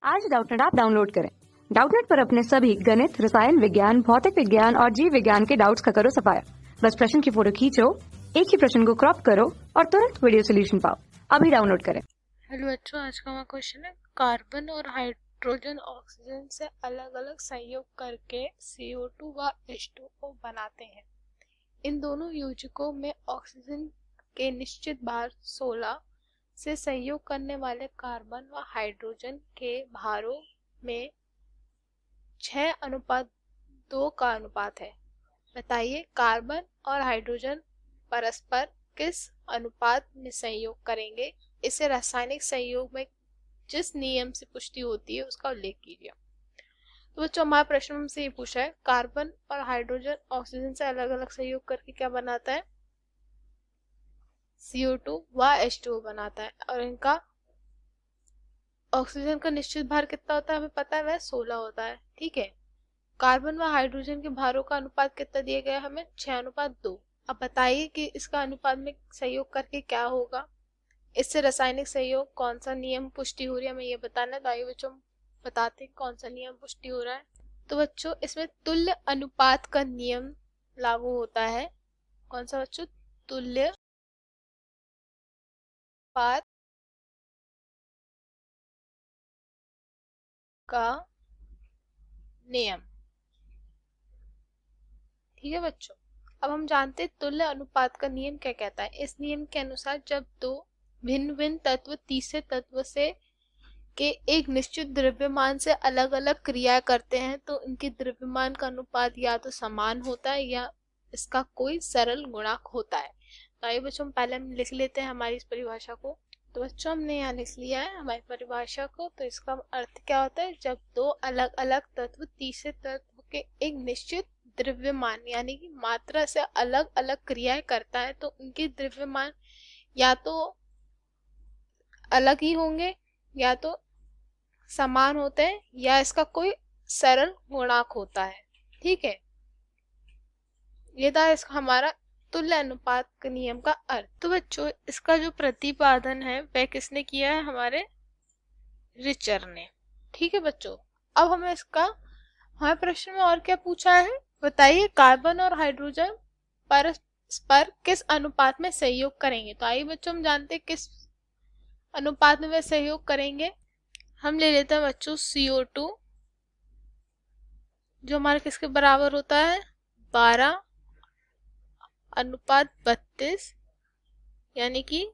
आज Doubtnut app download करें। Doubtnut पर अपने सभी गणित, रसायन विज्ञान, भौतिक विज्ञान और जीव विज्ञान के डाउट्स का करो सफाया। बस प्रश्न की फोटो खींचो, एक ही प्रश्न को क्रॉप करो और तुरंत वीडियो सोल्यूशन पाओ। अभी डाउनलोड करें। हेलो बच्चों, आज का हमारा क्वेश्चन है कार्बन और हाइड्रोजन ऑक्सीजन से अलग अलग संयोग करके CO2 व H2O बनाते हैं। इन दोनों योजकों में ऑक्सीजन के निश्चित भार 16 से संयोग करने वाले कार्बन व हाइड्रोजन के भारों में 6:2 का अनुपात है। बताइए कार्बन और हाइड्रोजन परस्पर किस अनुपात में संयोग करेंगे। इसे रासायनिक संयोग में जिस नियम से पुष्टि होती है उसका उल्लेख कीजिए। तो बच्चों, हमारे प्रश्न में हमसे ये पूछा है कार्बन और हाइड्रोजन ऑक्सीजन से अलग अलग संयोग करके क्या बनाता है, CO2 व H2O बनाता है। और इनका ऑक्सीजन का निश्चित भार कितना होता है हमें पता है, वह 16 होता है। ठीक है, कार्बन व हाइड्रोजन के भारों का अनुपात कितना दिया गया है हमें, 6:2। अब बताइए कि इसका अनुपात में संयोग करके क्या होगा, इससे रासायनिक संयोग कौन सा नियम पुष्टि हो रही है हमें ये बताना है। तो आइए बच्चों बताते हैं कौन सा नियम पुष्टि हो रहा है। तो बच्चों, इसमें तुल्य अनुपात का नियम लागू होता है। कौन सा बच्चों, तुल्य अनुपात का नियम। ठीक है बच्चों, अब हम जानते हैं तुल्य अनुपात का नियम क्या कहता है। इस नियम के अनुसार जब दो भिन्न भिन्न तत्व तीसरे तत्व से के एक निश्चित द्रव्यमान से अलग अलग क्रिया करते हैं तो इनके द्रव्यमान का अनुपात या तो समान होता है या इसका कोई सरल गुणक होता है। तो आइए बच्चों हम पहले हम लिख लेते हैं हमारी इस परिभाषा को। तो बच्चों हमने यहाँ लिख लिया है हमारी परिभाषा को। तो इसका अर्थ क्या होता है, जब दो अलग अलग तत्व तीसरे तत्व के एक निश्चित द्रव्यमान यानी कि मात्रा से अलग अलग क्रियाएं करता है तो उनके द्रव्यमान या तो अलग ही होंगे या तो समान होते हैं या इसका कोई सरल गुणक होता है। ठीक है, ये था इसका हमारा तुल्य अनुपात के नियम का अर्थ। तो बच्चों, इसका जो प्रतिपादन है वह किसने किया है, हमारे रिचर ने। ठीक है बच्चों, अब हमें इसका हमारे प्रश्न में और क्या पूछा है, बताइए कार्बन और हाइड्रोजन परस्पर किस अनुपात में सहयोग करेंगे। तो आइए बच्चों हम जानते हैं किस अनुपात में वे सहयोग करेंगे। हम ले लेते हैं बच्चों CO2 जो हमारे किसके बराबर होता है, 12:32 यानी कि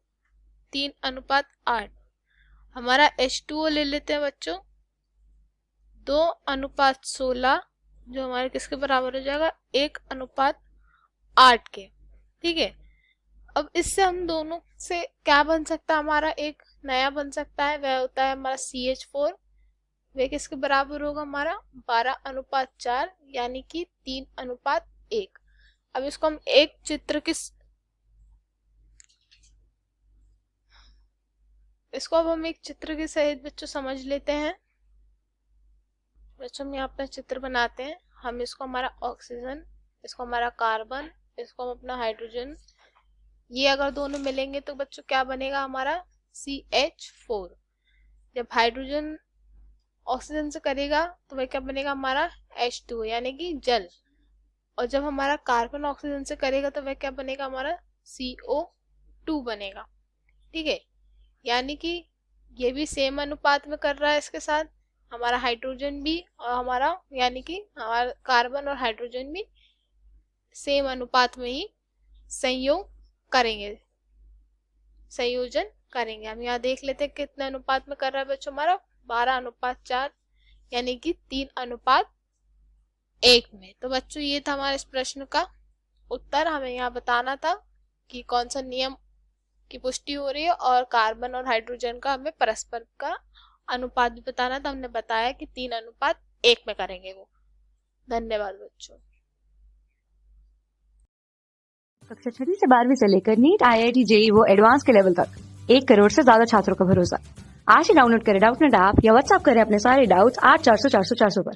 3:8। हमारा H2O ले लेते हैं बच्चों 2:16 जो हमारे किसके बराबर हो जाएगा, 1:8 के। ठीक है, अब इससे हम दोनों से क्या बन सकता है, हमारा एक नया बन सकता है, वह होता है हमारा CH4। वह किसके बराबर होगा, हमारा 12:4 यानी कि 3:1। अब इसको हम एक चित्र की इसको अब हम एक चित्र के सहित बच्चों समझ लेते हैं। बच्चों हम यहाँ अपना चित्र बनाते हैं। हम इसको हमारा ऑक्सीजन, इसको हमारा कार्बन, इसको हम अपना हाइड्रोजन, ये अगर दोनों मिलेंगे तो बच्चों क्या बनेगा, हमारा CH4। जब हाइड्रोजन ऑक्सीजन से करेगा तो वह क्या बनेगा, हमारा H2 यानी कि जल। और जब हमारा कार्बन ऑक्सीजन से करेगा तो वह क्या बनेगा, हमारा CO2 बनेगा। ठीक है, यानी कि ये भी सेम अनुपात में कर रहा है इसके साथ, हमारा हाइड्रोजन भी और हमारा यानी कि हमारा कार्बन और हाइड्रोजन भी सेम अनुपात में ही संयोग करेंगे, संयोजन करेंगे। हम यहाँ देख लेते हैं कितने अनुपात में कर रहा है बच्चों, हमारा 12:4 यानी कि 3:1 में। तो बच्चों ये था हमारे इस प्रश्न का उत्तर। हमें यहाँ बताना था कि कौन सा नियम की पुष्टि हो रही है और कार्बन और हाइड्रोजन का हमें परस्पर का अनुपात भी बताना था। हमने बताया कि 3:1 में करेंगे वो। धन्यवाद बच्चों। कक्षा 6 से 12वीं से लेकर नीट, IIT, JEE वो एडवांस के लेवल तक 1 करोड़ से ज्यादा छात्रों का भरोसा। आज ही डाउनलोड करें डाउटनेट ऐप या व्हाट्सएप करें अपने सारे डाउट्स 8400 400 400 पर।